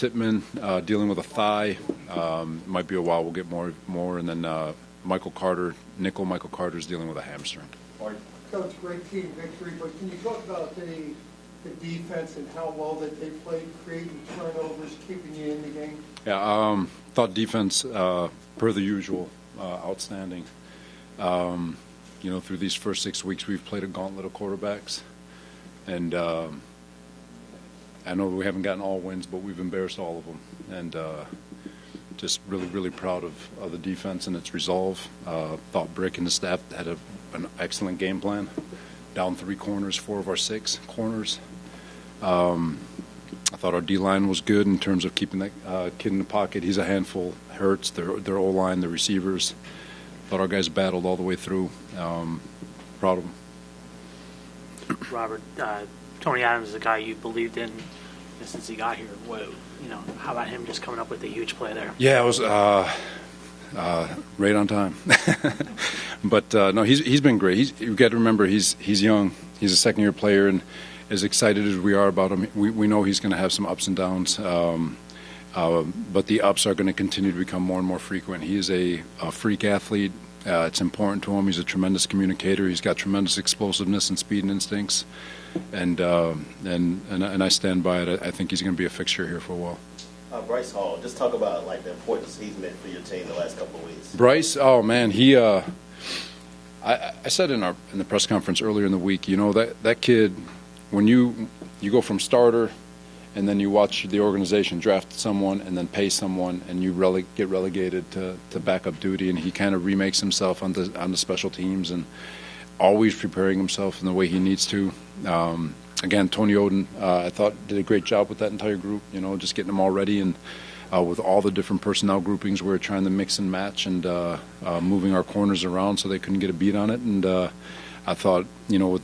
Tittman dealing with a thigh. Might be a while. We'll get more. And then Michael Carter is dealing with a hamstring. Coach, great team victory, but can you talk about the defense and how well that they played, creating turnovers, keeping you in the game? Yeah, thought defense, per the usual, outstanding. Through these first 6 weeks, we've played a gauntlet of quarterbacks. And I know we haven't gotten all wins, but we've embarrassed all of them. And just really, really proud of the defense and its resolve. Thought Brick and the staff had an excellent game plan. Down 3 corners, 4 of our 6 corners. I thought our D-line was good in terms of keeping that kid in the pocket. He's a handful. Hurts, their O-line, the receivers. Thought our guys battled all the way through. Proud of them. Robert, Tony Adams is a guy you believed in since he got here. How about him just coming up with a huge play there? Yeah, it was right on time. But no, he's been great. You've got to remember he's young. He's a second-year player, and as excited as we are about him, we know he's going to have some ups and downs. But the ups are going to continue to become more and more frequent. He is a freak athlete. It's important to him. He's a tremendous communicator. He's got tremendous explosiveness and speed and instincts, and I stand by it. I think he's going to be a fixture here for a while. Bryce Hall, just talk about the importance he's meant for your team the last couple of weeks. Bryce, oh man, he. I said in the press conference earlier in the week, that kid, when you go from starter, and then you watch the organization draft someone and then pay someone, and you get relegated to backup duty, and he kind of remakes himself on the special teams and always preparing himself in the way he needs to. Again, Tony Oden, I thought, did a great job with that entire group, just getting them all ready. And with all the different personnel groupings, we were trying to mix and match and moving our corners around so they couldn't get a beat on it. And I thought, with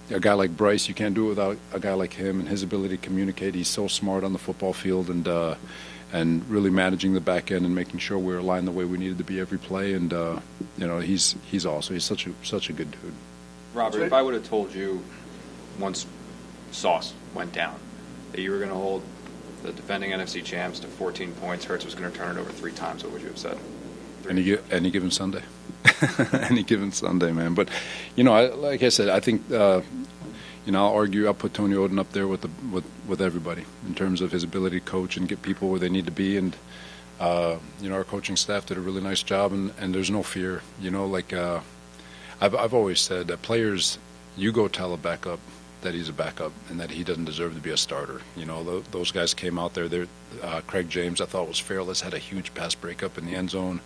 a guy like Bryce, you can't do it without a guy like him and his ability to communicate. He's so smart on the football field and really managing the back end and making sure we're aligned the way we needed to be every play. And, he's awesome. He's such a good dude. Robert, if I would have told you once Sauce went down that you were going to hold the defending NFC champs to 14 points, Hurts was going to turn it over 3 times, what would you have said? Any given Sunday. Any given Sunday, man. But, like I said, I think, I'll argue, I'll put Tony Oden up there with everybody in terms of his ability to coach and get people where they need to be. And, our coaching staff did a really nice job, and there's no fear. I've always said that players, you go tell a backup that he's a backup and that he doesn't deserve to be a starter. Those guys came out there. Craig James, I thought, was fearless, had a huge pass breakup in the end zone,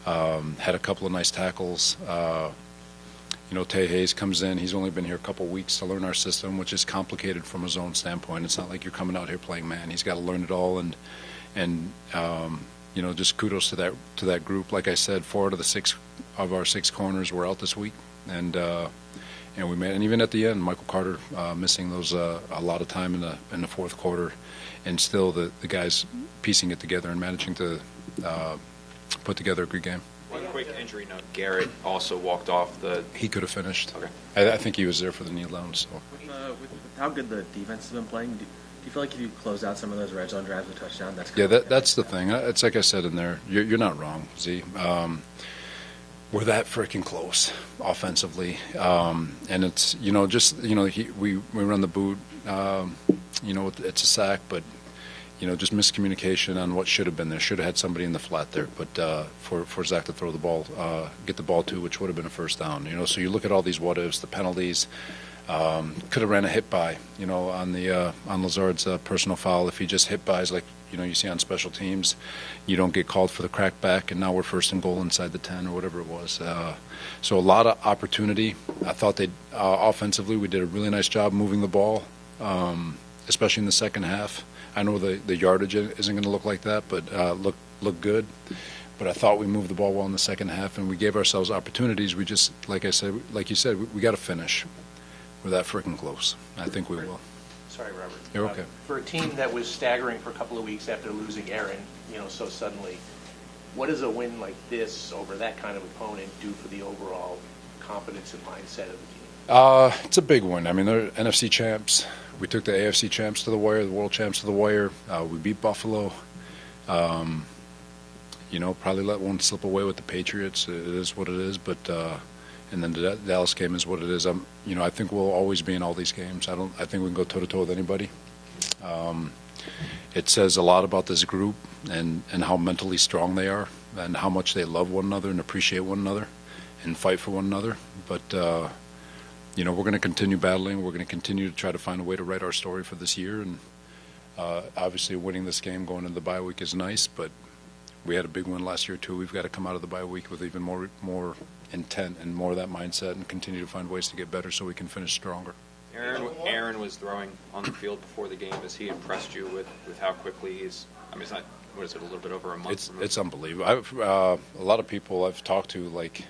had a couple of nice tackles. Tay Hayes comes in. He's only been here a couple of weeks to learn our system, which is complicated from a zone standpoint. It's not like you're coming out here playing man. He's got to learn it all, and just kudos to that group. Like I said, 4 out of our 6 corners were out this week, and we made. And even at the end, Michael Carter missing those a lot of time in the fourth quarter, and still the guys piecing it together and managing to put together a good game. One quick injury note: Garrett also walked off the. He could have finished. Okay. I think he was there for the knee down. So. With how good the defense has been playing, do you feel like if you close out some of those red zone drives with a touchdown, that's that's the thing. It's like I said in there. You're not wrong, Z. We're that freaking close offensively, and it's we run the boot. It's a sack, but just miscommunication on what should have been there. Should have had somebody in the flat there, but for Zach to throw the ball, get the ball to, which would have been a first down. So you look at all these what ifs, the penalties. Could have ran a hit by, on Lazard's personal foul. If he just hit bys like you see on special teams, you don't get called for the crackback, and now we're first and goal inside the 10 or whatever it was. So a lot of opportunity. I thought offensively we did a really nice job moving the ball, especially in the second half. I know the yardage isn't going to look like that, but look good. But I thought we moved the ball well in the second half, and we gave ourselves opportunities. We just, like you said, we got to finish. We're that freaking close. I think we will. Sorry, Robert. You're okay. For a team that was staggering for a couple of weeks after losing Aaron, so suddenly, what does a win like this over that kind of opponent do for the overall confidence and mindset of the team? It's a big one. I mean, they're NFC champs. we took the AFC champs to the wire, the world champs to the wire. We beat Buffalo. Probably let one slip away with the Patriots. It is what it is, but and then the Dallas game is what it is. I think we'll always be in all these games. I think we can go toe to toe with anybody. It says a lot about this group and how mentally strong they are and how much they love one another and appreciate one another and fight for one another. But we're going to continue battling. We're going to continue to try to find a way to write our story for this year. And obviously, winning this game going into the bye week is nice, but we had a big win last year too. We've got to come out of the bye week with even more intent and more of that mindset, and continue to find ways to get better so we can finish stronger. Aaron was throwing on the field before the game. Has he impressed you with how quickly he's? I mean, it's not. What is it? A little bit over a month. It's unbelievable. A lot of people I've talked to, like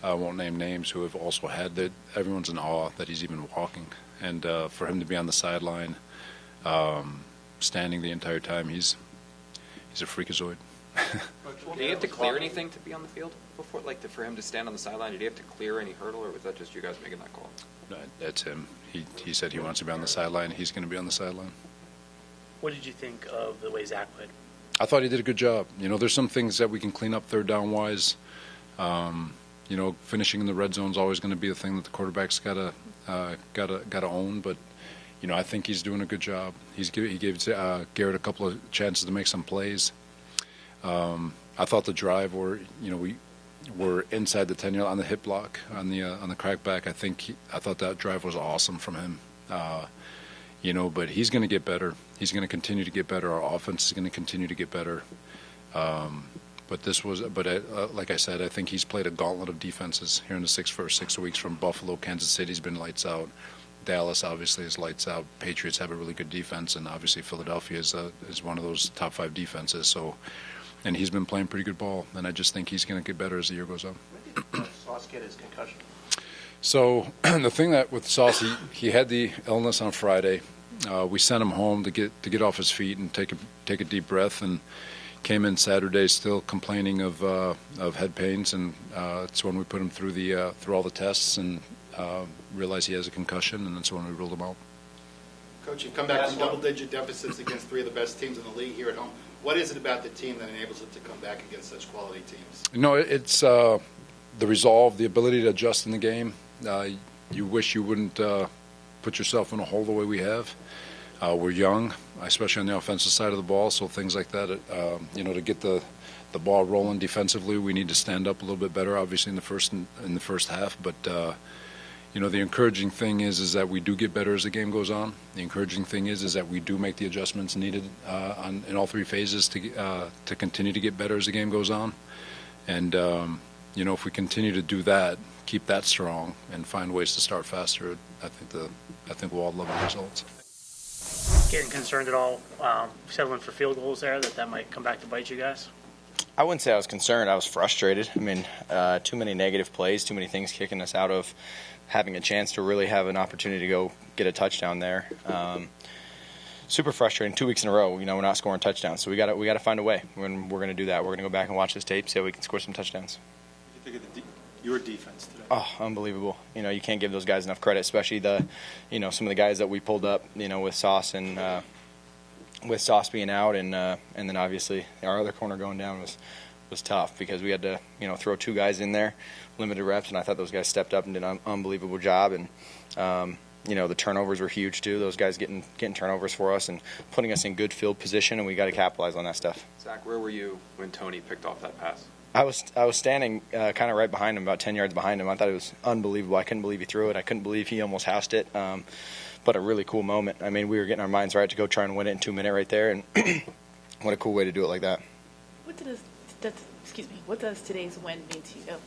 I won't name names, who have also had that. Everyone's in awe that he's even walking, and for him to be on the sideline, standing the entire time, he's a freakazoid. Did he have to clear anything to be on the field before, for him to stand on the sideline? Did he have to clear any hurdle, or was that just you guys making that call? No, that's him. He said he wants to be on the sideline. He's going to be on the sideline. What did you think of the way Zach played? I thought he did a good job. There's some things that we can clean up third down wise. Finishing in the red zone is always going to be a thing that the quarterback's gotta own. But I think he's doing a good job. He gave Garrett a couple of chances to make some plays. I thought the drive where we were inside the 10-yard on the hip block on the crackback. I thought that drive was awesome from him. But he's going to get better. He's going to continue to get better. Our offense is going to continue to get better. Like I said, I think he's played a gauntlet of defenses here in the first 6 weeks. From Buffalo, Kansas City's been lights out. Dallas obviously is lights out. Patriots have a really good defense, and obviously Philadelphia is one of those top 5 defenses. So. And he's been playing pretty good ball, and I just think he's going to get better as the year goes on. When did Sauce get his concussion? So the thing that with Sauce, he had the illness on Friday. We sent him home to get off his feet and take a deep breath, and came in Saturday still complaining of head pains, and it's when we put him through all the tests and realized he has a concussion, and that's when we ruled him out. Coach, you've come back from double-digit deficits against 3 of the best teams in the league here at home. What is it about the team that enables it to come back against such quality teams? It's the resolve, the ability to adjust in the game. You wish you wouldn't put yourself in a hole the way we have. We're young, especially on the offensive side of the ball, so things like that, to get the ball rolling defensively, we need to stand up a little bit better, obviously, in the first half. But the encouraging thing is that we do get better as the game goes on. The encouraging thing is that we do make the adjustments needed in all 3 phases to continue to get better as the game goes on. And if we continue to do that, keep that strong, and find ways to start faster, I think we'll all love the results. Getting concerned at all, settling for field goals there, that might come back to bite you guys? I wouldn't say I was concerned. I was frustrated. I mean, too many negative plays, too many things kicking us out of having a chance to really have an opportunity to go get a touchdown there. Super frustrating. 2 weeks in a row, we're not scoring touchdowns. So we got to find a way. We're going to do that. We're going to go back and watch this tape, see how we can score some touchdowns. What do you think of your defense today? Oh, unbelievable. You can't give those guys enough credit, especially some of the guys that we pulled up, with Sauce and with Sauce being out, and then obviously our other corner going down was tough because we had to throw 2 guys in there, limited reps, and I thought those guys stepped up and did an unbelievable job. And the turnovers were huge too. Those guys getting turnovers for us and putting us in good field position, and we got to capitalize on that stuff. Zach, where were you when Tony picked off that pass? I was standing kind of right behind him, about 10 yards behind him. I thought it was unbelievable. I couldn't believe he threw it. I couldn't believe he almost housed it. But a really cool moment. I mean, we were getting our minds right to go try and win it in 2 minutes right there, and what a cool way to do it like that. What does today's win mean to you?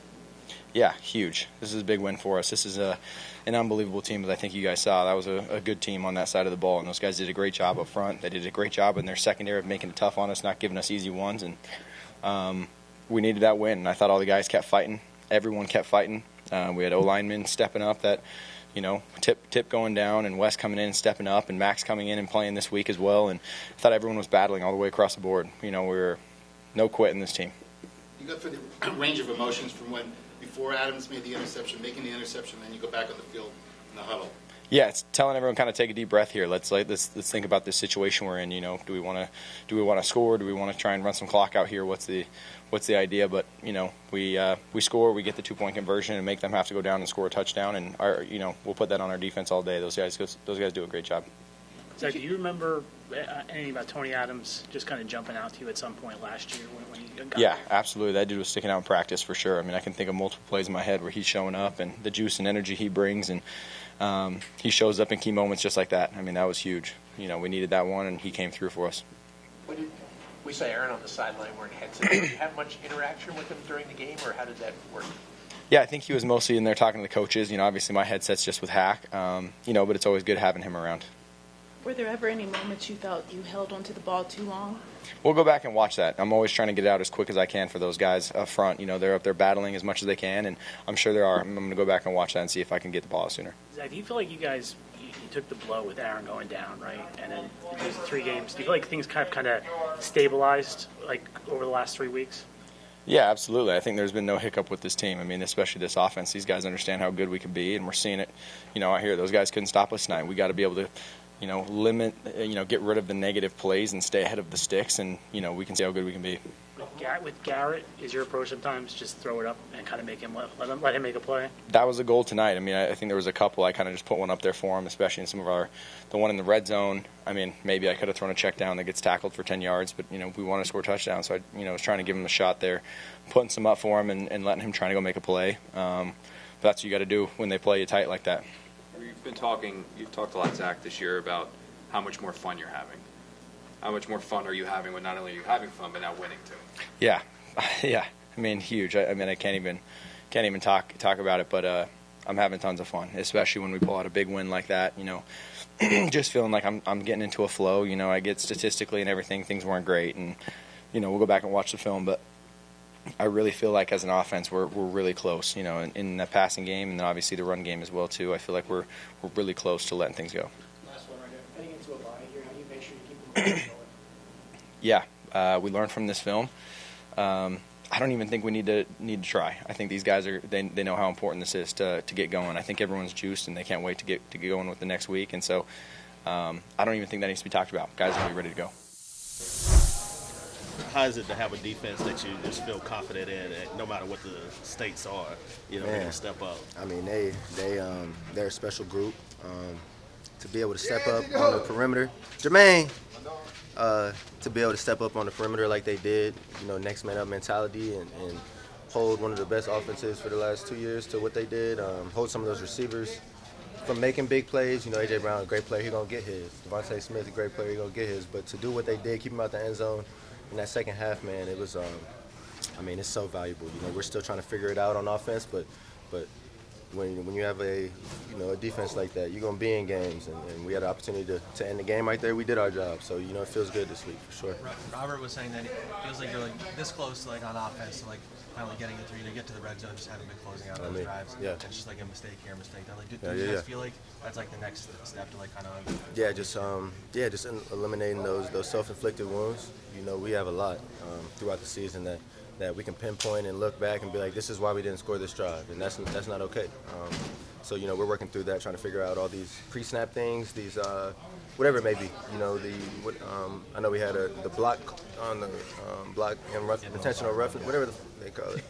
Yeah, huge. This is a big win for us. This is an unbelievable team, as I think you guys saw. That was a good team on that side of the ball, and those guys did a great job up front. They did a great job in their secondary of making it tough on us, not giving us easy ones, and we needed that win. And I thought all the guys kept fighting. Everyone kept fighting. We had O-linemen stepping up that, Tip going down, and Wes coming in and stepping up, and Max coming in and playing this week as well. And I thought everyone was battling all the way across the board. We were no quit in this team. You go through the range of emotions from before Adams made the interception, making the interception, then you go back on the field in the huddle. Yeah, it's telling everyone kind of take a deep breath here. Let's think about this situation we're in. You know, do we want to score? Do we want to try and run some clock out here? What's the idea? But you know, we score, we get the 2-point conversion, and make them have to go down and score a touchdown. And we'll put that on our defense all day. Those guys do a great job. Zach, do you remember anything about Tony Adams just kind of jumping out to you at some point last year when he got Yeah, absolutely. That dude was sticking out in practice for sure. I mean, I can think of multiple plays in my head where he's showing up and the juice and energy he brings, and he shows up in key moments just like that. I mean, that was huge. You know, we needed that one, and he came through for us. We saw Aaron on the sideline wearing headset. Did you have much interaction with him during the game, or how did that work? Yeah, I think he was mostly in there talking to the coaches. You know, obviously my headset's just with Hack, but it's always good having him around. Were there ever any moments you felt you held onto the ball too long? We'll go back and watch that. I'm always trying to get it out as quick as I can for those guys up front. You know, they're up there battling as much as they can, and I'm sure there are. I'm going to go back and watch that and see if I can get the ball out sooner. Zach, do you feel like you guys you took the blow with Aaron going down, right? And then these 3 games, do you feel like things kind of stabilized like over the last 3 weeks? Yeah, absolutely. I think there's been no hiccup with this team. I mean, especially this offense. These guys understand how good we can be, and we're seeing it. You know, out here, those guys couldn't stop us tonight. We got to be able to, limit, get rid of the negative plays and stay ahead of the sticks, and, we can see how good we can be. With Garrett, is your approach sometimes just throw it up and kind of make him let him make a play? That was the goal tonight. I mean, I think there was a couple. I kind of just put one up there for him, especially in some of the one in the red zone. I mean, maybe I could have thrown a check down that gets tackled for 10 yards, but, we want to score touchdowns. So I, was trying to give him a shot there, putting some up for him and letting him try to go make a play. But that's what you got to do when they play you tight like that. You've talked a lot, Zach, this year about how much more fun you're having. How much more fun are you having when not only are you having fun, but now winning too? Yeah. I mean, huge. I can't even talk about it, but I'm having tons of fun, especially when we pull out a big win like that. Just feeling like I'm getting into a flow. I get statistically and everything, things weren't great, and we'll go back and watch the film, but I really feel like as an offense we're really close. In the passing game, and then obviously the run game as well too. I feel like we're really close to letting things go. Last one right here. Heading into a bye here, how do you make sure you keep the momentum going? Yeah, we learned from this film. I don't even think we need to try. I think these guys they know how important this is to get going. I think everyone's juiced and they can't wait to get going with the next week. And so I don't even think that needs to be talked about. Guys will be ready to go. How is it to have a defense that you just feel confident in, no matter what the stakes are? They can step up. I mean, they're a special group. To be able to step up on the perimeter, Jermaine. To be able to step up on the perimeter like they did, next man up mentality, and hold one of the best offenses for the last 2 years to what they did. Hold some of those receivers from making big plays. A.J. Brown, a great player, he's going to get his. Devontae Smith, a great player, he's going to get his. But to do what they did, keep him out the end zone in that second half, man, it was, it's so valuable. We're still trying to figure it out on offense, but when you have a defense like that, you're going to be in games, and we had an opportunity to end the game right there. We did our job, so it feels good this week for sure. Robert was saying that it feels like you're this close to on offense to finally getting it through. You get to the red zone, just haven't been closing out those drives. Yeah. It's just a mistake here, a mistake there. Do you guys feel like that's the next step to kind of? Yeah, just eliminating those self-inflicted wounds. We have a lot throughout the season that we can pinpoint and look back and be like, this is why we didn't score this drive, and that's not okay. So we're working through that, trying to figure out all these pre-snap things, these whatever it may be. I know we had the block on the block and intentional roughness, whatever they call it.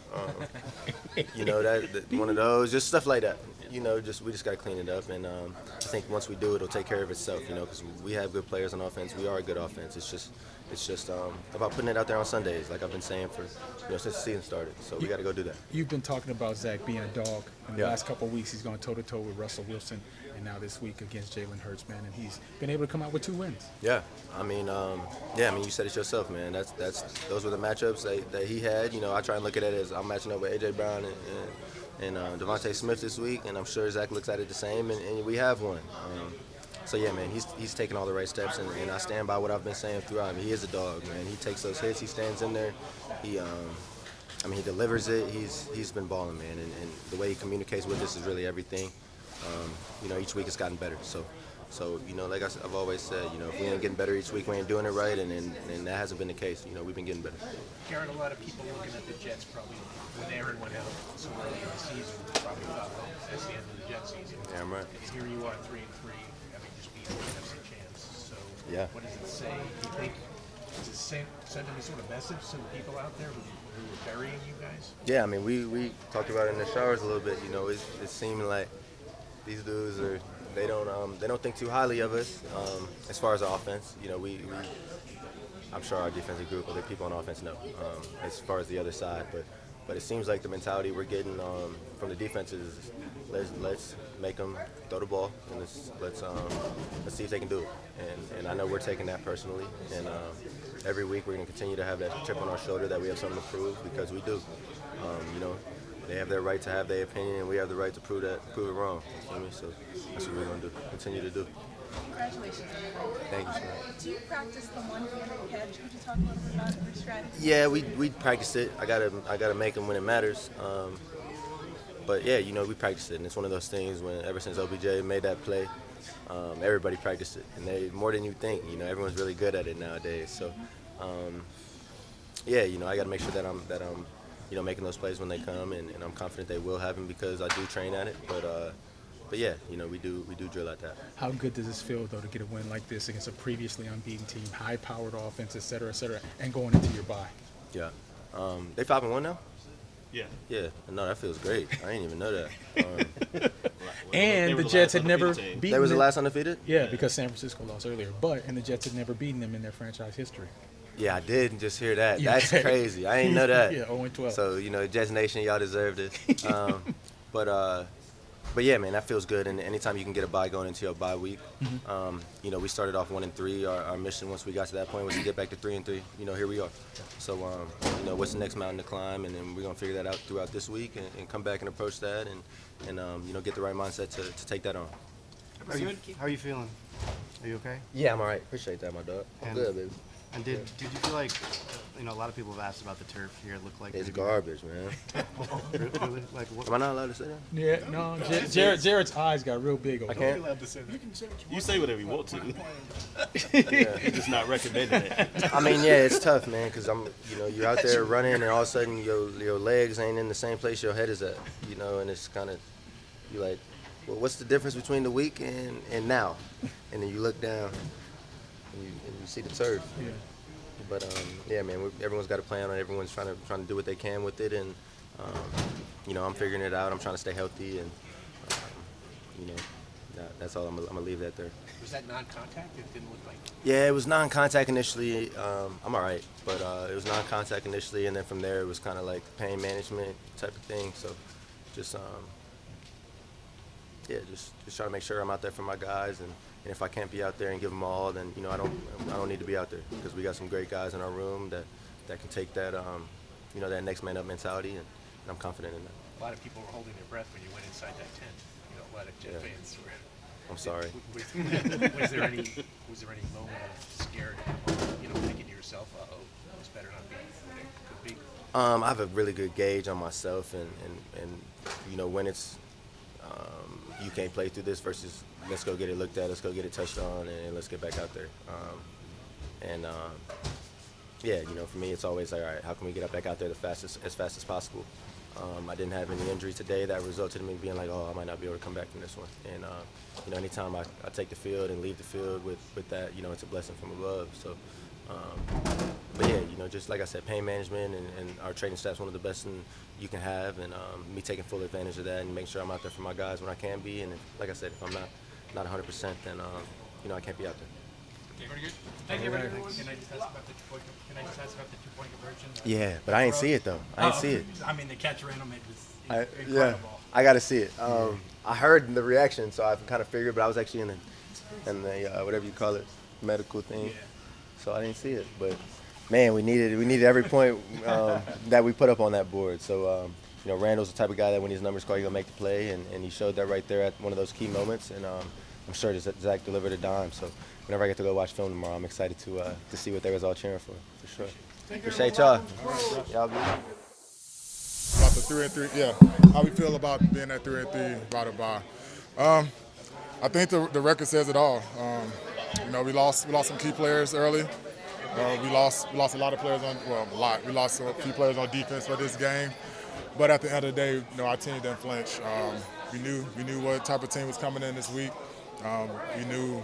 One of those, just stuff like that. We just got to clean it up, and I think once we do, it'll take care of itself. Because we have good players on offense, we are a good offense. It's just about putting it out there on Sundays, like I've been saying for since the season started. So we got to go do that. You've been talking about Zach being a dog. In the last couple of weeks, he's gone toe-to-toe with Russell Wilson, and now this week against Jalen Hurts, man. And he's been able to come out with 2 wins. Yeah, you said it yourself, man. Those were the matchups that he had. I try and look at it as I'm matching up with A.J. Brown and Devontae Smith this week, and I'm sure Zach looks at it the same, and we have one. So yeah, man, he's taking all the right steps, and I stand by what I've been saying throughout. He is a dog, man. He takes those hits, he stands in there, he delivers it. He's been balling, man, and the way he communicates with us is really everything. Each week it's gotten better. So So, like I've always said, if we ain't getting better each week, we ain't doing it right, and that hasn't been the case. We've been getting better. Garrett, a lot of people looking at the Jets probably when Aaron went out so early in the season probably thought, well, that's the end of the Jet season. Yeah, I'm right. And here you are, 3-3, having just beaten the NFC champs. So Yeah. what does it say? Do you think does it send any sort of message to the people out there who are burying you guys? Yeah, I mean, we talked about it in the showers a little bit. It seemed like these dudes they don't think too highly of us as far as our offense. I'm sure our defensive group, other people on offense know as far as the other side, but it seems like the mentality we're getting from the defense is let's make them throw the ball and let's see if they can do it. And I know we're taking that personally, and every week we're going to continue to have that chip on our shoulder that we have something to prove, because we do. They have their right to have their opinion, and we have the right to prove it wrong. You feel me? So that's what we're going to do. Continue to do. Congratulations on the win. Thank you, sir. Do you practice the one-handed catch? Could you talk a little bit about your strategy? Yeah, we practice it. I gotta make them when it matters. But yeah, we practice it, and it's one of those things when ever since OBJ made that play, everybody practiced it, and they more than you think. Everyone's really good at it nowadays. So yeah, I got to make sure that I'm making those plays when they come, and I'm confident they will happen because I do train at it. But yeah, we do drill at that. How good does this feel, though, to get a win like this against a previously unbeaten team, high-powered offense, et cetera, and going into your bye? Yeah. They 5-1 now? Yeah. Yeah. No, that feels great. I didn't even know that. And the Jets had never beaten them. They was the last undefeated? Yeah, because San Francisco lost earlier. And the Jets had never beaten them in their franchise history. Yeah, I did just hear that. Yeah. That's crazy. I didn't know that. Yeah, 0-12. So, Jets Nation, y'all deserve this. But yeah, man, that feels good. And anytime you can get a bye going into your bye week, we started off 1-3. Our mission once we got to that point was to get back to 3-3. Here we are. So, what's the next mountain to climb? And then we're gonna figure that out throughout this week and come back and approach that and get the right mindset to take that on. How are you feeling? Are you okay? Yeah, I'm all right. Appreciate that, my dog. I'm good, baby. And did you feel like, a lot of people have asked about the turf here. It looked like it's garbage, man. Really? Like, what? Am I not allowed to say that? Yeah, no. Jared's eyes got real big over I there. can't. allowed to say that. You say whatever you want to. You're just not recommending it. I mean, yeah, it's tough, man, because you're out there running, and all of a sudden your legs ain't in the same place your head is at, and it's kind of, you're like, well, what's the difference between the week and now? And then you look down, and you see the turf. Yeah. But yeah, man, everyone's got a plan on it. Everyone's trying to do what they can with it, and I'm figuring it out. I'm trying to stay healthy, and that's all. I'm gonna leave that there. Was that non-contact? It didn't look like. Yeah, it was non-contact initially. I'm all right, but it was non-contact initially, and then from there it was kind of like pain management type of thing. So just try to make sure I'm out there for my guys, and if I can't be out there and give them all, then I don't need to be out there, because we got some great guys in our room that can take that that next man up mentality, and I'm confident in that. A lot of people were holding their breath when you went inside that tent. A lot of Jet fans were. I'm sorry. Was there any moment of scared, thinking to yourself, "Uh-oh, this better not be what it could be"? I have a really good gauge on myself, and when it's you can't play through this versus let's go get it looked at, let's go get it touched on, and let's get back out there. Yeah, for me, it's always like, all right, how can we get back out there as fast as possible? I didn't have any injuries today that resulted in me being like, oh, I might not be able to come back from this one. And anytime I take the field and leave the field with that, it's a blessing from above. So, but yeah, just like I said, pain management and our training staff's one of the best you can have, and me taking full advantage of that and making sure I'm out there for my guys when I can be. And like I said, if I'm not 100%, then I can't be out there. Okay, very good. Thank you, everyone. Can I just ask about the two-point conversion? Yeah, but I ain't see it though. I ain't see it. I mean, the catch Randall made was incredible. Yeah, I got to see it. I heard the reaction, so I kind of figured, but I was actually in the whatever you call it, medical thing, Yeah. so I didn't see it. But man, we needed every point that we put up on that board. So Randall's the type of guy that when his numbers call, he's gonna make the play, and he showed that right there at one of those key moments. And I'm sure that Zach delivered a dime. So whenever I get to go watch film tomorrow, I'm excited to see what they was all cheering for sure. Appreciate y'all. Y'all good. About the 3-3, yeah. How we feel about being at 3-3, about a bye. I think the record says it all. We lost some key players early. We lost a lot of players we lost a few players on defense for this game. But at the end of the day, our team didn't flinch. We knew what type of team was coming in this week. We knew,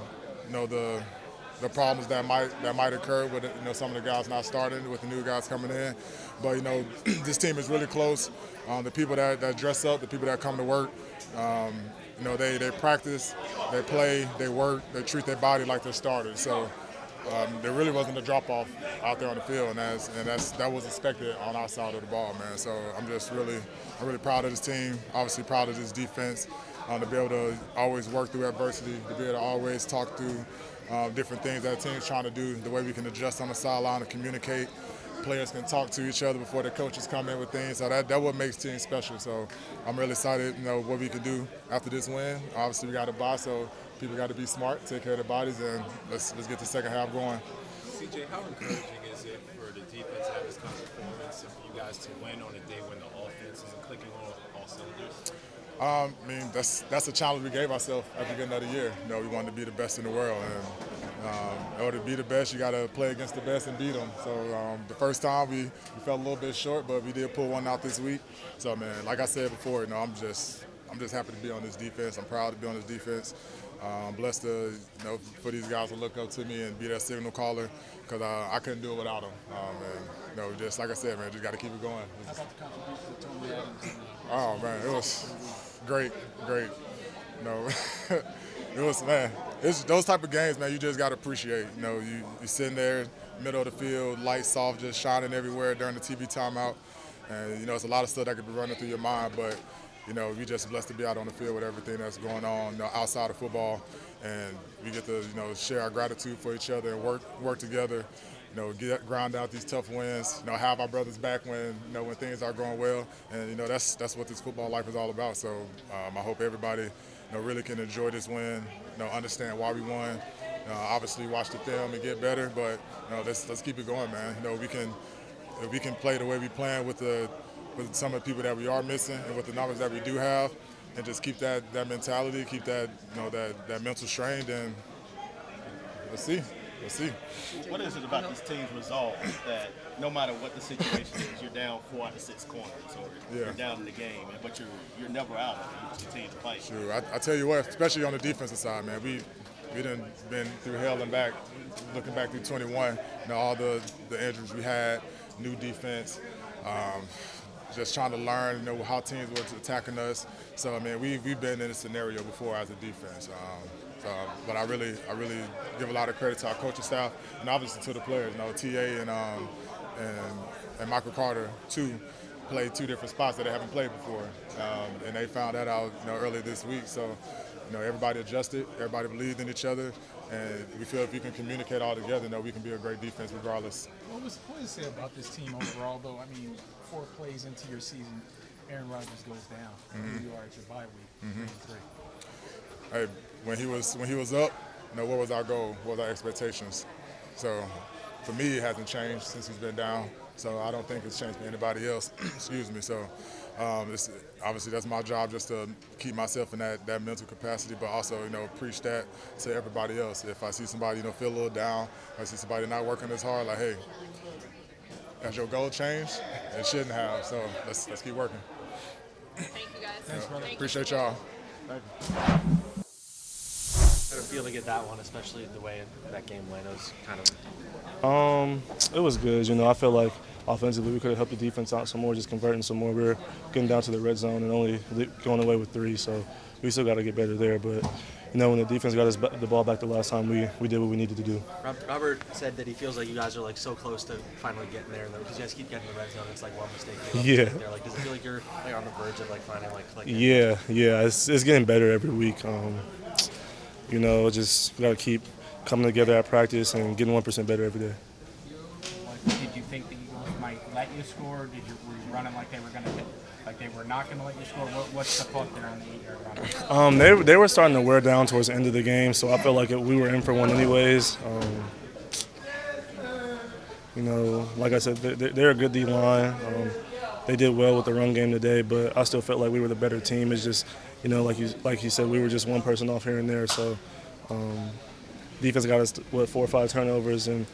the problems that might occur with some of the guys not starting, with the new guys coming in. But this team is really close. The people that dress up, the people that come to work, they practice, they play, they work, they treat their body like they're starters. So there really wasn't a drop off out there on the field, and that was expected on our side of the ball, man. So I'm really proud of this team. Obviously proud of this defense. To be able to always work through adversity, to be able to always talk through different things that the team's trying to do, the way we can adjust on the sideline and communicate. Players can talk to each other before the coaches come in with things. So that's what makes teams special. So I'm really excited, what we can do after this win. Obviously, we got to buy, so people got to be smart, take care of their bodies, and let's get the second half going. CJ, how encouraging is it for the defense to have this kind of performance and for you guys to win on a day when the offense isn't clicking on all cylinders? That's a challenge we gave ourselves after getting another year. We wanted to be the best in the world, and in order to be the best, you got to play against the best and beat them. So the first time we fell a little bit short, but we did pull one out this week. So like I said before, I'm just happy to be on this defense. I'm proud to be on this defense. I'm blessed to for these guys to look up to me and be that signal caller, because I couldn't do it without them. Just like I said, man, just got to keep it going. How about the contribution to Tony Adams? Oh man, it was great. It was, man. It's those type of games, man. You just got to appreciate. You sitting there, middle of the field, lights off, just shining everywhere during the TV timeout, and it's a lot of stuff that could be running through your mind, but. We just blessed to be out on the field with everything that's going on outside of football, and we get to share our gratitude for each other and work together. Grind out these tough wins. Have our brothers back when things are going well, and that's what this football life is all about. So I hope everybody really can enjoy this win. Understand why we won. Obviously watch the film and get better, but let's keep it going, man. If we can play the way we playing with some of the people that we are missing and with the numbers that we do have, and just keep that mentality, keep that that mental strain, then let's see. What is it about this team's resolve that no matter what the situation is, you're down 4 out of 6 corners, or you're down in the game, but you're never out of it. You just continue to fight. Sure. I tell you what, especially on the defensive side, man, we done been through hell and back, looking back through 21, all the injuries we had, new defense. Just trying to learn, how teams were attacking us. So, we've been in this scenario before as a defense. But I really give a lot of credit to our coaching staff and obviously to the players. TA and Michael Carter, played 2 different spots that they haven't played before, and they found that out earlier this week. So, everybody adjusted, everybody believed in each other, and we feel if we can communicate all together, we can be a great defense regardless. What is say about this team overall, though? 4 plays into your season, Aaron Rodgers goes down. Mm-hmm. You are at your bye week, 3-3. Hey, when he was up, what was our goal? What was our expectations? So, for me, it hasn't changed since he's been down. So I don't think it's changed for anybody else. Excuse me. So, obviously that's my job, just to keep myself in that mental capacity, but also preach that to everybody else. If I see somebody feel a little down, if I see somebody not working as hard, like, hey, has your goal changed? It shouldn't have. So let's keep working. Thank you guys. Thanks, brother. Appreciate y'all. How did it feel to get that one, especially the way that game went? It was kind of. It was good. I feel like offensively we could have helped the defense out some more, just converting some more. We were getting down to the red zone and only going away with 3, so we still got to get better there. But when the defense got us the ball back the last time, we did what we needed to do. Robert said that he feels like you guys are so close to finally getting there, because you guys keep getting the red zone. It's one mistake. Yeah. There. Does it feel like you're on the verge of finally clicking? Yeah. It's getting better every week. Just got to keep coming together at practice and getting 1% better every day. Did you think the Eagles might let you score? Were you running like they were going to hit? Like they were not going to let you score? What's the thought there on the 8-yard run? They were starting to wear down towards the end of the game, so I felt like we were in for one anyways. Like I said, they're a good D-line. They did well with the run game today, but I still felt like we were the better team. It's just you know, like you said, we were just one person off here and there. So defense got us 4 or 5 turnovers, and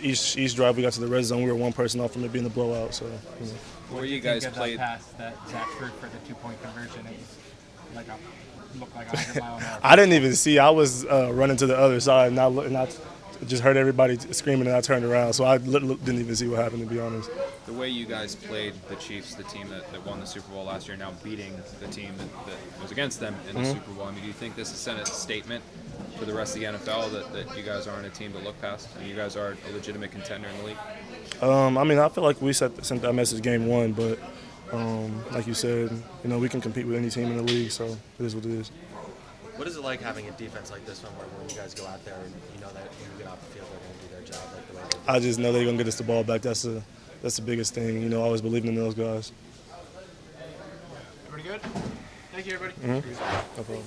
each drive we got to the red zone, we were one person off from it being the blowout. So you know. Where you guys played? Pass that Zach threw for the 2-point conversion, it was like looked like 100 mile an hour. I didn't even see. I was running to the other side, and I just heard everybody screaming, and I turned around. So I didn't even see what happened, to be honest. The way you guys played the Chiefs, the team that won the Super Bowl last year, now beating the team that was against them in the Super Bowl. I mean, do you think this is sent a statement for the rest of the NFL that you guys aren't a team to look past, and you guys are a legitimate contender in the league? I mean, I feel like we sent that message game one, but like you said, you know, we can compete with any team in the league, so it is what it is. What is it like having a defense like this one where when you guys go out there and you know that when you get off the field they're going to do their job like the way they do? I just know they're going to get us the ball back. That's the biggest thing. You know, I always believed in those guys. Pretty good? Thank you, everybody. Mm-hmm. No problem.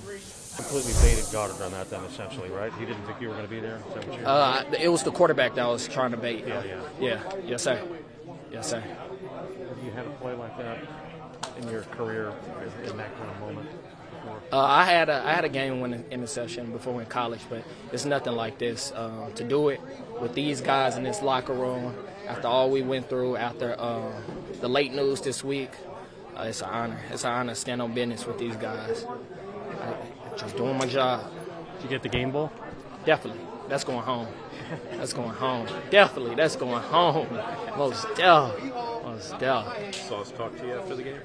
Completely baited Goddard on that then, essentially, right? He didn't think you were going to be there? Is that what It was the quarterback that I was trying to bait. Yeah. Yes, sir. Yes, sir. Have you had a play like that in your career in that kind of moment before? I had a game-winning interception before in college, but it's nothing like this. To do it with these guys in this locker room, after all we went through, after the late news this week, it's an honor. It's an honor to stand on business with these guys. Just doing my job. Did you get the game ball? Definitely. That's going home. That's going home. Definitely. That's going home. Most definitely. Most definitely. Sauce talk to you after the game?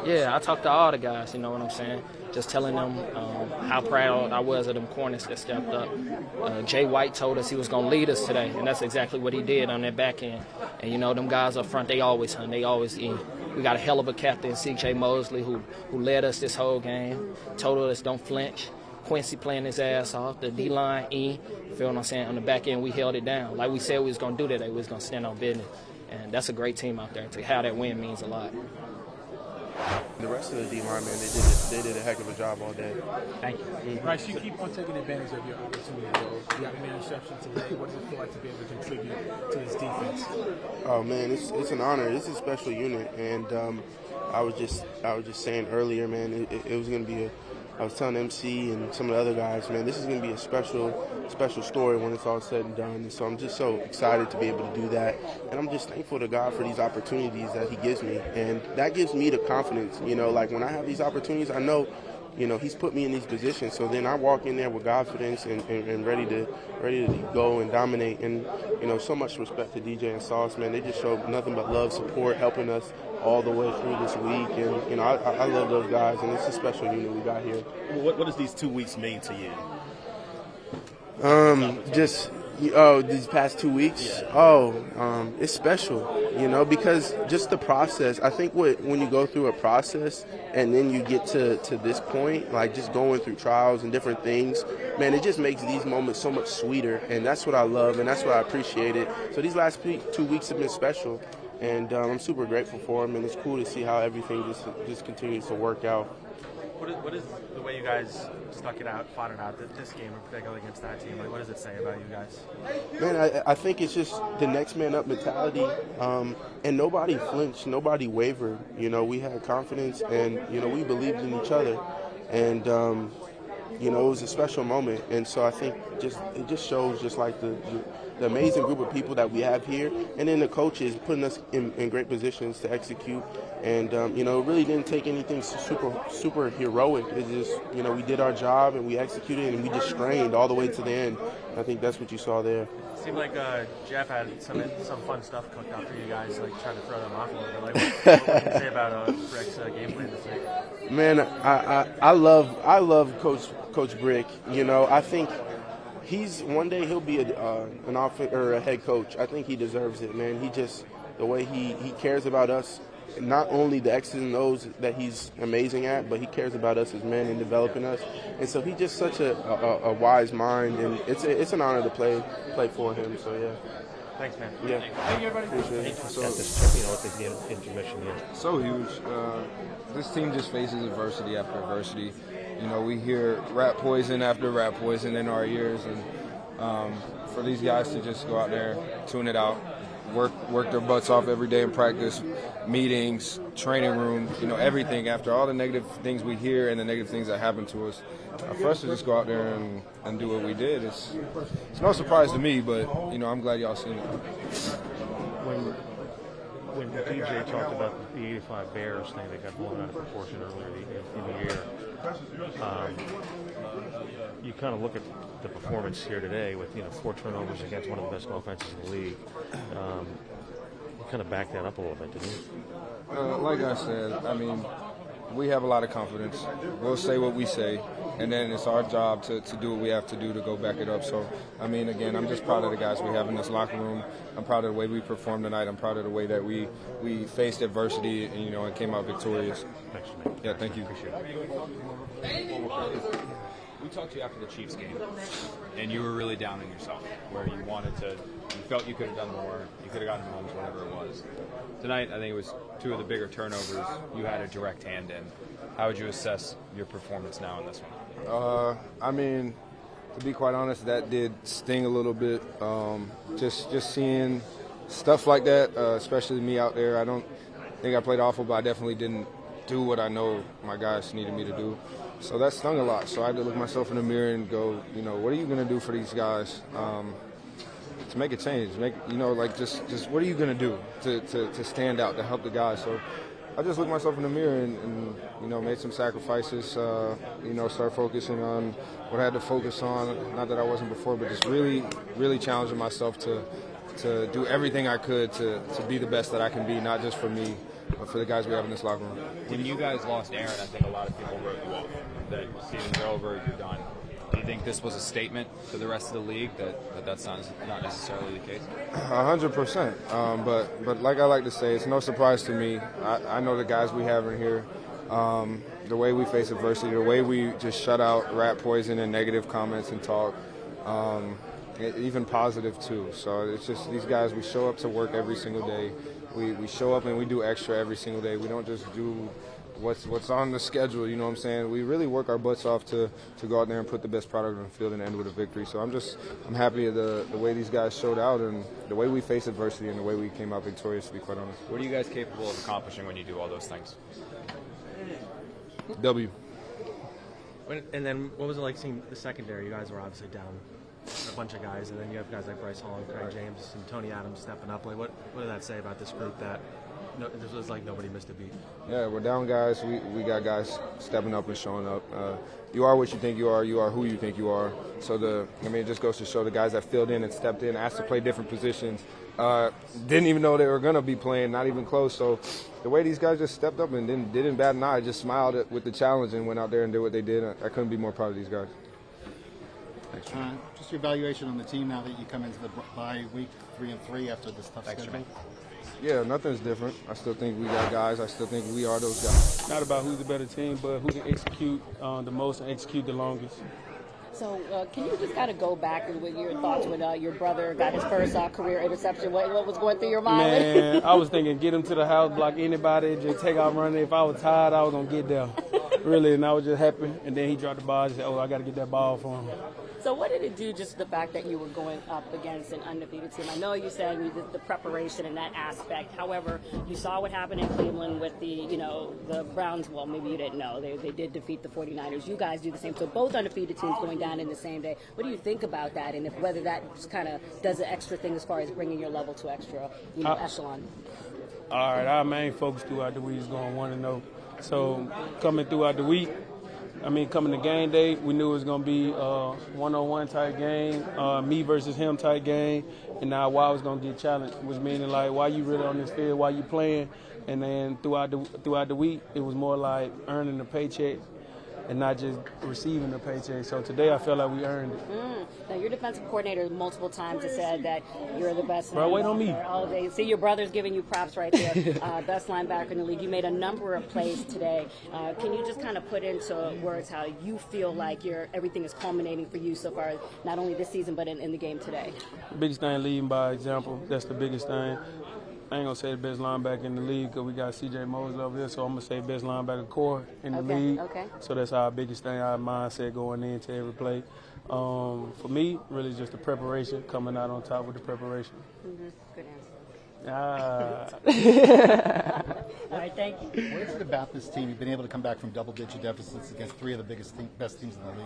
Yeah, I talked to all the guys, you know what I'm saying? Just telling them how proud I was of them corners that stepped up. Jay White told us he was going to lead us today, and that's exactly what he did on that back end. And, you know, them guys up front, they always hunt. They always eat. We got a hell of a captain, C.J. Mosley, who led us this whole game, told us don't flinch. Quincy playing his ass off. The D-line, feel what I'm saying? On the back end, we held it down. Like we said we was going to do today, we was going to stand on business. And that's a great team out there. To have that win means a lot. The rest of the D-line, man, they did a heck of a job all day. Thank you. Bryce, you keep on taking advantage of your opportunity, though. You got an interception today. What does it feel like to be able to contribute to this defense? Oh man, it's an honor. It's a special unit, and I was just saying earlier, man, it was going to be I was telling MC and some of the other guys, man, this is going to be a special story when it's all said and done. And so I'm just so excited to be able to do that. And I'm just thankful to God for these opportunities that he gives me. And that gives me the confidence, you know, like when I have these opportunities, I know, you know, he's put me in these positions. So then I walk in there with confidence and ready to go and dominate. And, you know, so much respect to DJ and Sauce, man. They just showed nothing but love, support, helping us all the way through this week. And, you know, I love those guys, and it's a special unit we got here. What does these 2 weeks mean to you? These past 2 weeks? It's special, you know, because just the process. I think when you go through a process and then you get to this point, like just going through trials and different things, man, it just makes these moments so much sweeter, and that's what I love, and that's what I appreciate it. So these last 2 weeks have been special, and I'm super grateful for them, and it's cool to see how everything just continues to work out. What is the way you guys stuck it out, fought it out, this game in particular against that team? Like, what does it say about you guys? Man, I think it's just the next man up mentality, and nobody flinched, nobody wavered. You know, we had confidence, and, you know, we believed in each other. And, you know, it was a special moment. And so I think it just shows just like the amazing group of people that we have here, and then the coaches putting us in great positions to execute. And, you know, it really didn't take anything super heroic. It just, you know, we did our job and we executed, and we just strained all the way to the end. I think that's what you saw there. It seemed like Jeff had some fun stuff cooked up for you guys, like trying to throw them off a little bit. Like, what can you say about Rick's game plan this week? Man, I love Coach Brick. You know, I think one day he'll be a head coach. I think he deserves it, man. The way he cares about us, not only the X's and O's that he's amazing at, but he cares about us as men and developing us. And so he's just such a wise mind, and it's an honor to play for him. So yeah. Thanks, man. Yeah. Thank you, everybody. Appreciate it. So, at this trip, what the intermission here? So huge. This team just faces adversity after adversity. You know, we hear rat poison after rat poison in our ears, and for these guys to just go out there, tune it out, work their butts off every day in practice, meetings, training room, everything. After all the negative things we hear and the negative things that happen to us, for us to just go out there and do what we did, it's no surprise to me, but, I'm glad y'all seen it. When DJ talked about the 85 Bears thing that got blown out of proportion earlier in the year, you kind of look at the performance here today with 4 turnovers against one of the best offenses in the league. You kind of back that up a little bit, didn't you? Like I said, we have a lot of confidence. We'll say what we say, and then it's our job to do what we have to do to go back it up. So, again, I'm just proud of the guys we have in this locker room. I'm proud of the way we performed tonight. I'm proud of the way that we faced adversity and came out victorious. Thanks, man. Yeah, thank you. Appreciate it. We talked to you after the Chiefs game, and you were really down on yourself, where you felt you could have done more, you could have gotten homes, whatever it was. Tonight, I think it was 2 of the bigger turnovers you had a direct hand in. How would you assess your performance now in this one? To be quite honest, that did sting a little bit. Just seeing stuff like that, especially me out there. I don't think I played awful, but I definitely didn't do what I know my guys needed me to do. So that stung a lot. So I had to look myself in the mirror and go, what are you going to do for these guys to make a change? Just what are you going to do to stand out, to help the guys? So I just looked myself in the mirror and made some sacrifices, start focusing on what I had to focus on. Not that I wasn't before, but just really, really challenging myself to do everything I could to be the best that I can be, not just for me, but for the guys we have in this locker room. When you guys lost Aaron, I think a lot of people wrote you off, that season's over, you're done. Do you think this was a statement for the rest of the league that's not necessarily the case? 100%. But like I like to say, it's no surprise to me. I know the guys we have in here, the way we face adversity, the way we just shut out rat poison and negative comments and talk, even positive too. So it's just these guys, we show up to work every single day. We show up and we do extra every single day. We don't just do what's on the schedule, you know what I'm saying? We really work our butts off to go out there and put the best product on the field and end with a victory. So I'm happy of the way these guys showed out and the way we face adversity and the way we came out victorious, to be quite honest. What are you guys capable of accomplishing when you do all those things? W. And then what was it like seeing the secondary? You guys were obviously down a bunch of guys, and then you have guys like Bryce Hall and Craig James and Tony Adams stepping up. Like, what did that say about this group that it was like nobody missed a beat? Yeah, we're down guys. We got guys stepping up and showing up. You are what you think you are who you think you are. So it just goes to show the guys that filled in and stepped in, asked to play different positions, didn't even know they were going to be playing, not even close. So the way these guys just stepped up and didn't bat an eye, just smiled with the challenge and went out there and did what they did. I couldn't be more proud of these guys. Just your evaluation on the team now that you come into the bye week 3-3 after this tough schedule. Yeah, nothing's different. I still think we got guys. I still think we are those guys. Not about who's the better team, but who can execute the most and execute the longest. So can you just kind of go back with your thoughts when your brother got his first career interception? What was going through your mind? Man, I was thinking get him to the house, block anybody, just take off running. If I was tired, I was going to get there. Really, and I was just happy. And then he dropped the ball and said, I got to get that ball for him. So what did it do, just the fact that you were going up against an undefeated team? I know you said you did the preparation in that aspect. However, you saw what happened in Cleveland with the Browns. Well, maybe you didn't know. They did defeat the 49ers. You guys do the same. So both undefeated teams going down in the same day. What do you think about that? And whether that just kind of does an extra thing as far as bringing your level to extra echelon? All right, our main focus throughout the week is going 1-0. So coming throughout the week, coming to game day, we knew it was going to be a one-on-one type game, me versus him type game, and now why I was going to get challenged, which meaning like, why you really on this field, why you playing, and then throughout the week, it was more like earning the paycheck and not just receiving the paycheck. So today I felt like we earned it. Now, your defensive coordinator multiple times has said that you're the best. Bro, wait on me. All day. See, your brother's giving you props right there. Best linebacker in the league. You made a number of plays today. Can you just kind of put into words how you feel like everything is culminating for you so far, not only this season but in the game today? The biggest thing, leading by example. That's the biggest thing. I ain't going to say the best linebacker in the league because we got C.J. Mosley over here, so I'm going to say best linebacker core in the league. Okay. So that's our biggest thing, our mindset going into every play. For me, really just the preparation, coming out on top with the preparation. Good answer. All right, thank you. What is it about this team? You've been able to come back from double-digit deficits against three of the best teams in the league.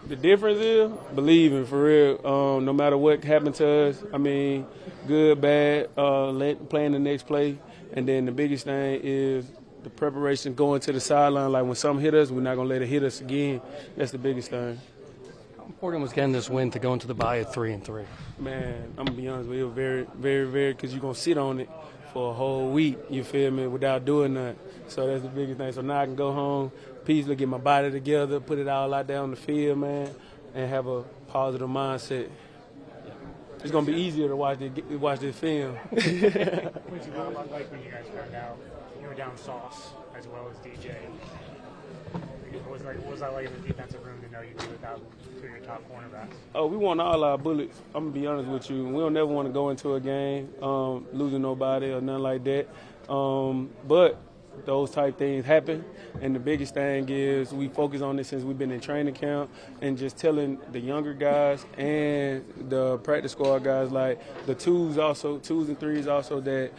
The difference is believing, for real. No matter what happened to us, I mean, good, bad, playing the next play. And then the biggest thing is the preparation going to the sideline. Like when something hit us, we're not going to let it hit us again. That's the biggest thing. How important was getting this win to go into the bye at 3-3? Man, I'm going to be honest with you, very, very, very, because you're going to sit on it for a whole week, you feel me, without doing nothing. So that's the biggest thing. So now I can go home, peacefully get my body together, put it all out there on the field, man, and have a positive mindset. It's going to be easier to watch this film. Quincy, what about like when you guys found out you were down Sauce as well as DJ? What was that like in the defensive room to know you'd be without two of your top cornerbacks? Oh, we want all our bullets. I'm going to be honest with you. We don't never want to go into a game losing nobody or nothing like that. But those type things happen. And the biggest thing is we focus on this since we've been in training camp and just telling the younger guys and the practice squad guys, like the twos and threes also, that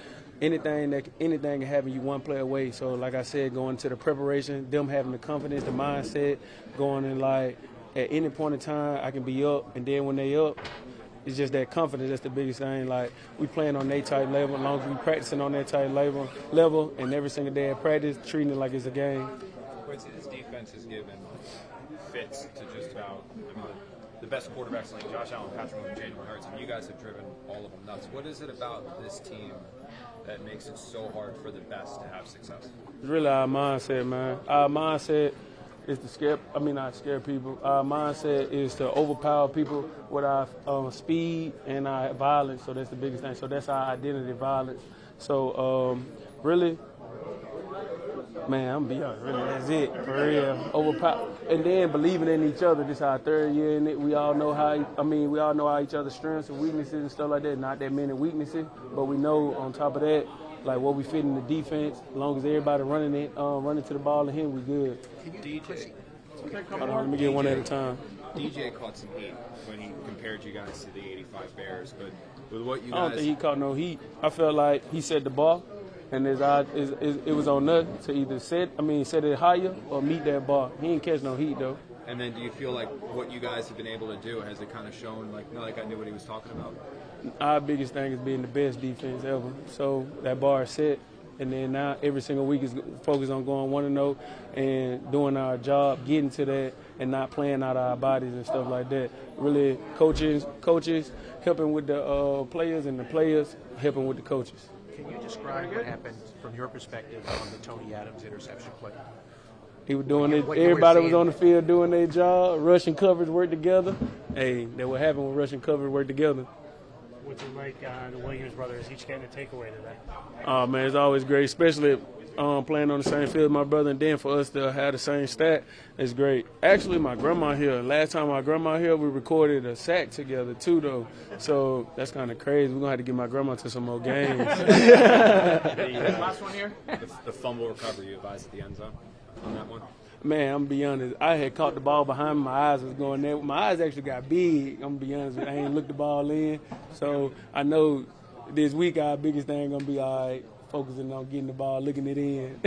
anything can happen, you one play away. So like I said, going to the preparation, them having the confidence, the mindset, going in like at any point in time I can be up, and then when they up, it's just that confidence. That's the biggest thing. Like we playing on their type level, as long as we practicing on that type level, and every single day at practice, treating it like it's a game. Quincy, this defense has given fits to just about the best quarterbacks like Josh Allen, Patrick Mahomes, Jalen Hurts, and you guys have driven all of them nuts. What is it about this team that makes it so hard for the best to have success? It's really our mindset, man. Our mindset is to not scare people. Our mindset is to overpower people with our speed and our violence. So that's the biggest thing. So that's our identity, violence. So really, man, I'm be honest, really, that's it, for real. Overpower, and then believing in each other. This is our third year in it. We all know each other's strengths and weaknesses and stuff like that. Not that many weaknesses, but we know on top of that, like what we fit in the defense. As long as everybody running to the ball and him, we good. DJ, hold on, let me get one at a time. DJ caught some heat when he compared you guys to the '85 Bears, but with what you guys, I don't think he caught no heat. I felt like he set the bar, and it was on us to either set it higher or meet that bar. He didn't catch no heat though. And then do you feel like what you guys have been able to do, has it kind of shown like I knew what he was talking about? Our biggest thing is being the best defense ever. So that bar is set, and then now every single week is focused on going 1-0 and doing our job, getting to that, and not playing out our bodies and stuff like that. Really, coaches helping with the players, and the players helping with the coaches. Can you describe what happened from your perspective on the Tony Adams interception play? He was doing it. Everybody was on the field doing their job. Rush and coverage work together. Hey, that what happened when rush and coverage work together. What's it like the Williams brothers each getting a takeaway today? Oh, man, it's always great, especially playing on the same field as my brother, and then for us to have the same stat, it's great. Actually, my grandma here, last time my grandma here, we recorded a sack together too, though. So that's kind of crazy. We're going to have to get my grandma to some more games. Last one here. The fumble recovery you advised at the end zone on that one. Man, I'm going to be honest. I had caught the ball behind me. My eyes was going there. My eyes actually got big. I'm going to be honest with you. I ain't looked the ball in. So I know this week our biggest thing going to be all right, focusing on getting the ball, looking it in.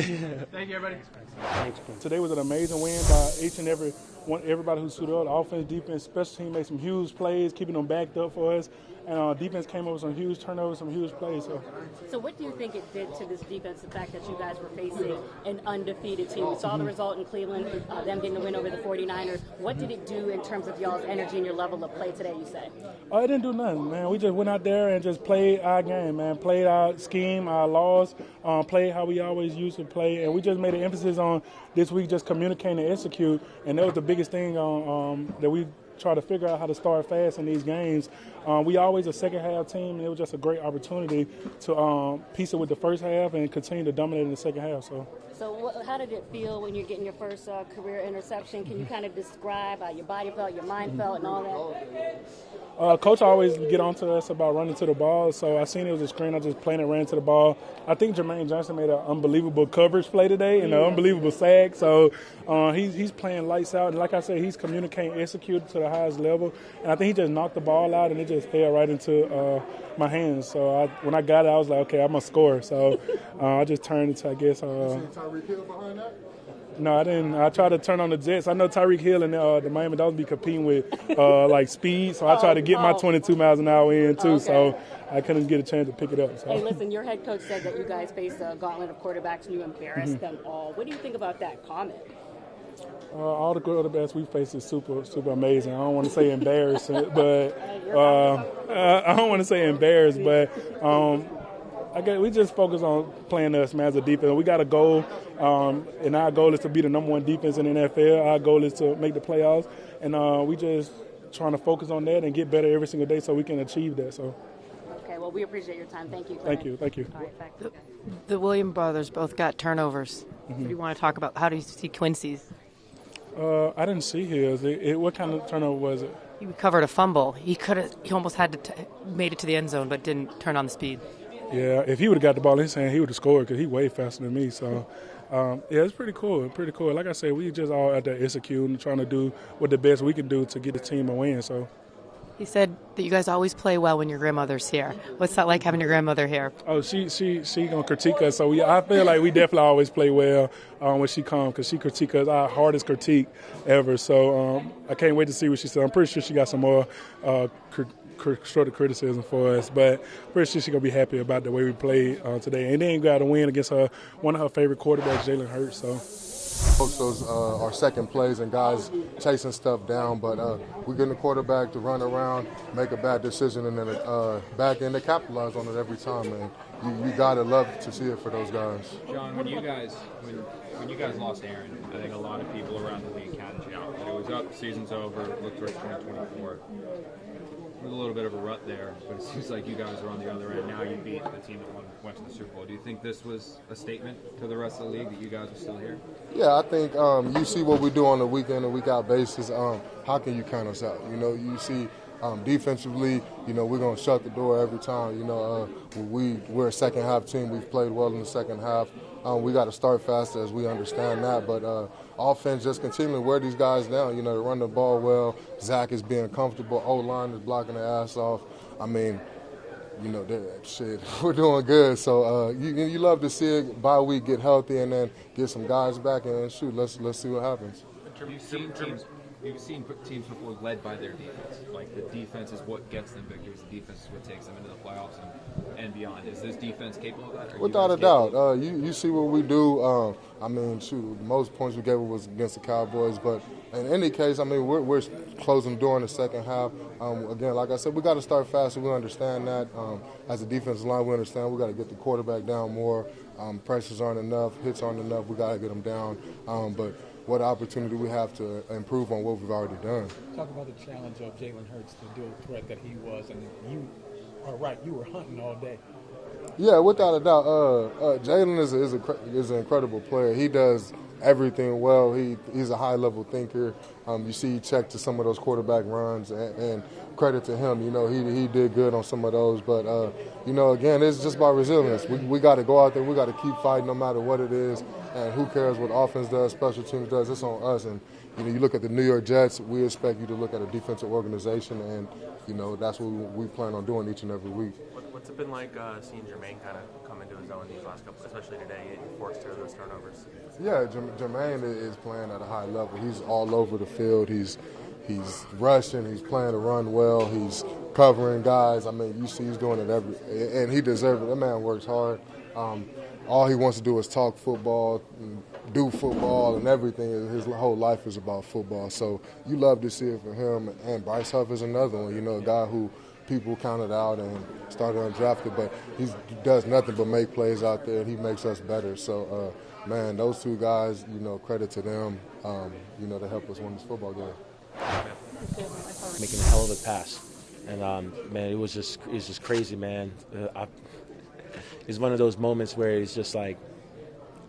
Thank you, everybody. Thanks. Today was an amazing win by each and everybody who suited up. The offense, defense, special team made some huge plays, keeping them backed up for us. And defense came up with some huge turnovers, some huge plays. So what do you think it did to this defense, the fact that you guys were facing an undefeated team? We saw the result in Cleveland, them getting the win over the 49ers. What did it do in terms of y'all's energy and your level of play today, you say? It didn't do nothing, man. We just went out there and just played our game, man. Played our scheme, our laws, played how we always used to play. And we just made an emphasis on this week just communicating and execute. And that was the biggest thing that we try to figure out how to start fast in these games. We always a second half team, and it was just a great opportunity to piece it with the first half and continue to dominate in the second half. So So how did it feel when you're getting your first career interception? Can you kind of describe how your body felt, your mind felt, and all that? Coach always get on to us about running to the ball, so I seen it was a screen. I just plain and ran to the ball. I think Jermaine Johnson made an unbelievable coverage play today and an unbelievable sack. So he's playing lights out, and like I said, he's communicating, executing to the highest level. And I think he just knocked the ball out, and it just fell right into my hands. So when I got it, I was like, okay, I'm gonna score. So I just turned into, I guess. You seen Tyreek Hill behind that? No, I didn't. I tried to turn on the Jets. I know Tyreek Hill and the Miami Dolphins be competing with like speed, so I tried to get my 22 miles an hour in too. So I couldn't get a chance to pick it up. So. Hey, listen, your head coach said that you guys faced a gauntlet of quarterbacks and you embarrassed them all. What do you think about that comment? All the quarterbacks we face is super amazing. I don't want to say embarrassing, but I don't want to say embarrassed, but we just focus on playing us, man, as a defense. We got a goal, and our goal is to be the #1 defense in the NFL. Our goal is to make the playoffs, and we just trying to focus on that and get better every single day so we can achieve that. So. Okay, well, we appreciate your time. Thank you. Thank you. All right, back to you. The Williams brothers both got turnovers. What do you want to talk about? How do you see Quincy's? I didn't see his. What kind of turnover was it? He recovered a fumble. He almost had to made it to the end zone, but didn't turn on the speed. Yeah, if he would have got the ball in his hand, he would have scored because he's way faster than me. So, it's pretty cool. Like I said, we just all out there executing, trying to do what the best we can do to get the team a win. So. He said that you guys always play well when your grandmother's here. What's that like having your grandmother here? Oh, she gonna critique us. So I feel like we definitely always play well when she comes because she critiques us, our hardest critique ever. So I can't wait to see what she said. I'm pretty sure she got some more constructive criticism for us, but pretty sure she's gonna be happy about the way we played today. And then got a win against one of her favorite quarterbacks, Jalen Hurts. So. Coach those our second plays and guys chasing stuff down, but we're getting the quarterback to run around, make a bad decision, and then back end to capitalize on it every time, man. You gotta love to see it for those guys. John, when you guys lost Aaron, I think a lot of people around the league counted you out. It was up, season's over, looked towards 2024. There's a little bit of a rut there, but it seems like you guys are on the other end. Now you beat the team that went to the Super Bowl. Do you think this was a statement to the rest of the league that you guys are still here? Yeah, I think you see what we do on a week in and week out basis. How can you count us out? You know, you see defensively, you know, we're going to shut the door every time. You know, we're a second half team. We've played well in the second half. We got to start faster as we understand that. But offense just continuing to wear these guys down, you know, to run the ball well. Zach is being comfortable. O-line is blocking their ass off. I mean, you know, we're doing good. So you love to see it by week get healthy and then get some guys back and shoot. Let's see what happens. You've seen teams before led by their defense. Like, the defense is what gets them victories. The defense is what takes them into the playoffs and beyond. Is this defense capable of that? Without a doubt. You see what we do. I mean, shoot, the most points we gave was against the Cowboys. But in any case, I mean, we're closing the door in the second half. Again, like I said, we got to start faster. We understand that. As a defensive line, we understand we got to get the quarterback down more. Pressures aren't enough. Hits aren't enough. We got to get them down. But what opportunity we have to improve on what we've already done. Talk about the challenge of Jalen Hurts, the dual threat that he was, and you are right, you were hunting all day. Yeah, without a doubt. Jalen is an incredible player. He does everything well. He's a high-level thinker. You see he checked to some of those quarterback runs, and credit to him. You know, he did good on some of those. But, you know, again, it's just about resilience. We got to go out there. We got to keep fighting no matter what it is. And who cares what offense does, special teams does. It's on us. And, you know, you look at the New York Jets, we expect you to look at a defensive organization. And, you know, that's what we plan on doing each and every week. What's it been like seeing Jermaine kind of come into his own these last couple, especially today, he forced two of those turnovers? Yeah, Jermaine is playing at a high level. He's all over the field. He's rushing. He's playing to run well. He's covering guys. I mean, you see he's doing it and he deserves it. That man works hard. All he wants to do is talk football, do football, and everything. His whole life is about football. So you love to see it for him. And Bryce Huff is another one, you know, a guy who people counted out and started undrafted, but he does nothing but make plays out there, and he makes us better. So, man, those two guys, you know, credit to them, you know, to help us win this football game. Making a hell of a pass. And, man, it was just crazy, man. It's one of those moments where it's just like,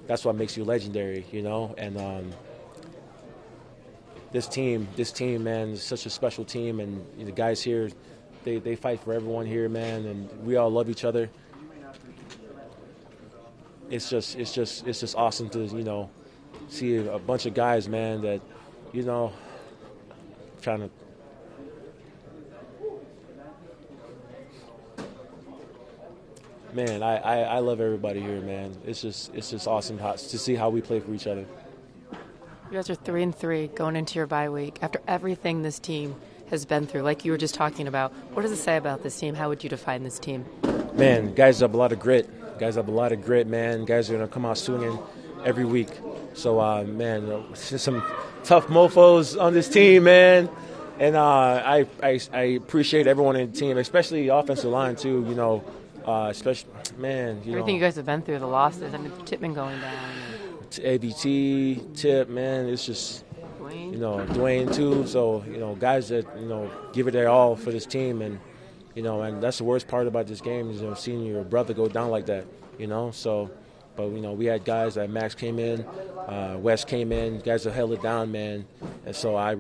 that's what makes you legendary, you know. And this team, man, is such a special team, and the guys here, they fight for everyone here, man, and we all love each other. It's just awesome to, you know, see a bunch of guys, man, that, you know, trying to. Man, I love everybody here, man. It's just awesome to see how we play for each other. You guys are 3-3 going into your bye week. After everything this team has been through, like you were just talking about, what does it say about this team? How would you define this team? Man, guys have a lot of grit. Guys have a lot of grit, man. Guys are going to come out swinging every week. So, man, there's some tough mofos on this team, man. And I appreciate everyone in the team, especially the offensive line, too, you know. Especially, man, everything you guys have been through, the losses, I mean, Tippmann going down. ABT, Tip, man, it's just, Dwayne. You know, Dwayne too. So, you know, guys that, you know, give it their all for this team. And, you know, and that's the worst part about this game is, you know, seeing your brother go down like that, you know. So, but, you know, we had guys like Max came in, Wes came in, guys that held it down, man. And so I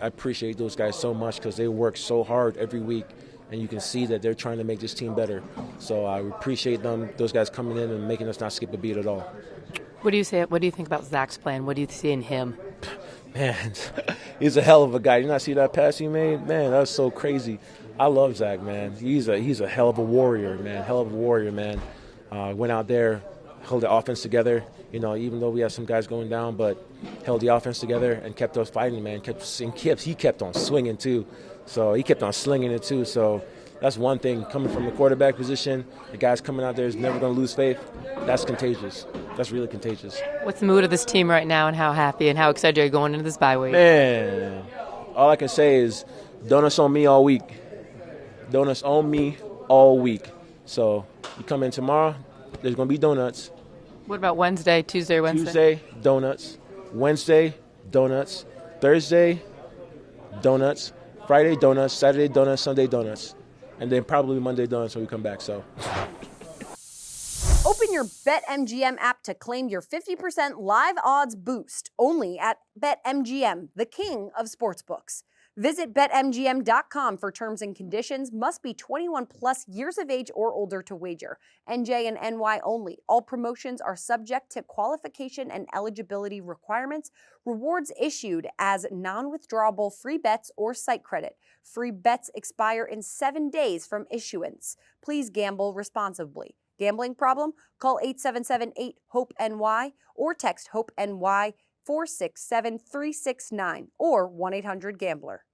appreciate those guys so much because they work so hard every week. And you can see that they're trying to make this team better. So I appreciate those guys coming in and making us not skip a beat at all. What do you say? What do you think about Zach's plan? What do you see in him? Man, he's a hell of a guy. You not see that pass he made? Man, that was so crazy. I love Zach, man. He's a hell of a warrior, man. Hell of a warrior, man. Went out there, held the offense together. You know, even though we have some guys going down, but held the offense together and kept us fighting, man. He kept on swinging too. So he kept on slinging it too. So that's one thing. Coming from the quarterback position, the guys coming out there is never going to lose faith. That's contagious. That's really contagious. What's the mood of this team right now, and how happy and how excited are you going into this bye week? Man, all I can say is donuts on me all week. Donuts on me all week. So you come in tomorrow, there's going to be donuts. What about Wednesday, Tuesday, Wednesday? Tuesday, donuts. Wednesday, donuts. Thursday, donuts. Friday, donuts. Saturday, donuts. Sunday, donuts. And then probably Monday, donuts when we come back. So. Open your BetMGM app to claim your 50% live odds boost only at BetMGM, the king of sportsbooks. Visit BetMGM.com for terms and conditions. Must be 21 plus years of age or older to wager. NJ and NY only. All promotions are subject to qualification and eligibility requirements. Rewards issued as non-withdrawable free bets or site credit. Free bets expire in 7 days from issuance. Please gamble responsibly. Gambling problem? Call 877-8-HOPE-NY or text HOPE-NY 467-369 or 1-800-GAMBLER.